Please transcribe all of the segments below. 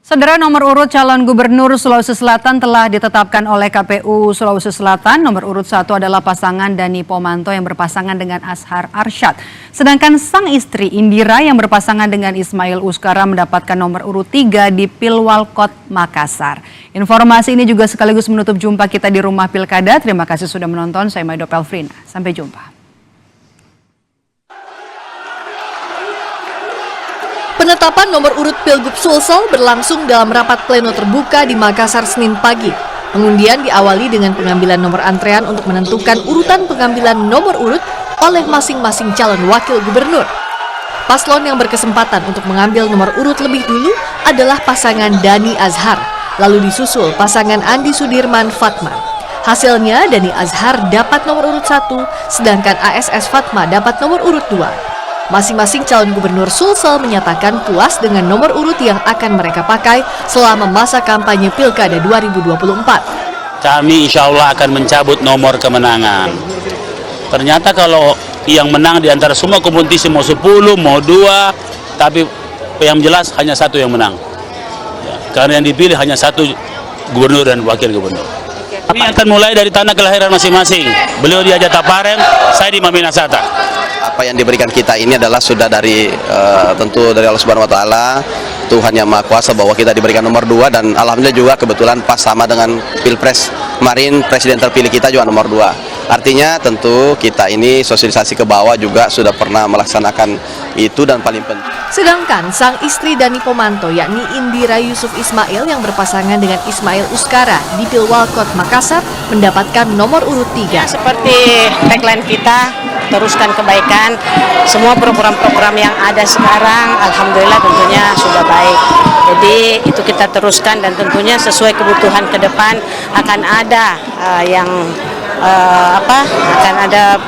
Saudara, nomor urut calon gubernur Sulawesi Selatan telah ditetapkan oleh KPU Sulawesi Selatan. Nomor urut 1 adalah pasangan Dani Pomanto yang berpasangan dengan Azhar Arsyad. Sedangkan sang istri Indira yang berpasangan dengan Ismail Uskara mendapatkan nomor urut 3 di Pilwalkot Makassar. Informasi ini juga sekaligus menutup jumpa kita di Rumah Pilkada. Terima kasih sudah menonton. Saya Maido Pelfrina. Sampai jumpa. Penetapan nomor urut Pilgub Sulsel berlangsung dalam rapat pleno terbuka di Makassar Senin pagi. Pengundian diawali dengan pengambilan nomor antrean untuk menentukan urutan pengambilan nomor urut oleh masing-masing calon wakil gubernur. Paslon yang berkesempatan untuk mengambil nomor urut lebih dulu adalah pasangan Dani Azhar, lalu disusul pasangan Andi Sudirman Fatma. Hasilnya Dani Azhar dapat nomor urut 1, sedangkan ASS Fatma dapat nomor urut 2. Masing-masing calon gubernur Sulsel menyatakan puas dengan nomor urut yang akan mereka pakai selama masa kampanye Pilkada 2024. Kami insya Allah akan mencabut nomor kemenangan. Ternyata kalau yang menang di antara semua kompetisi mau 10, mau 2, tapi yang jelas hanya satu yang menang. Ya, karena yang dipilih hanya satu gubernur dan wakil gubernur. Ini akan mulai dari tanah kelahiran masing-masing. Beliau di Ajatapareng, saya di Maminasata. Apa yang diberikan kita ini adalah sudah dari tentu dari Allah Subhanahu Wa Taala, Tuhan yang Maha Kuasa, bahwa kita diberikan nomor 2 dan alhamdulillah juga kebetulan pas sama dengan Pilpres kemarin, presiden terpilih kita juga nomor 2. Artinya tentu kita ini sosialisasi ke bawah juga sudah pernah melaksanakan itu dan paling penting. Sedangkan sang istri Dani Pomanto yakni Indira Yusuf Ismail yang berpasangan dengan Ismail Uskara di Pilwalkot Makassar mendapatkan nomor urut 3. Seperti tagline kita, teruskan kebaikan. Semua program-program yang ada sekarang alhamdulillah tentunya sudah baik. Jadi itu kita teruskan dan tentunya sesuai kebutuhan ke depan akan ada akan ada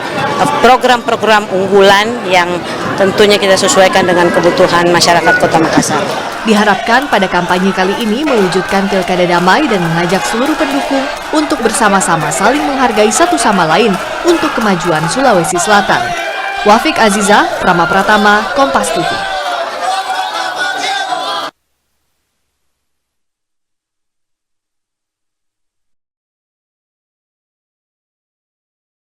program-program unggulan yang tentunya kita sesuaikan dengan kebutuhan masyarakat Kota Makassar. Diharapkan pada kampanye kali ini mewujudkan pilkada damai dan mengajak seluruh pendukung untuk bersama-sama saling menghargai satu sama lain untuk kemajuan Sulawesi Selatan. Wafik Aziza, Prama Pratama, Kompas TV.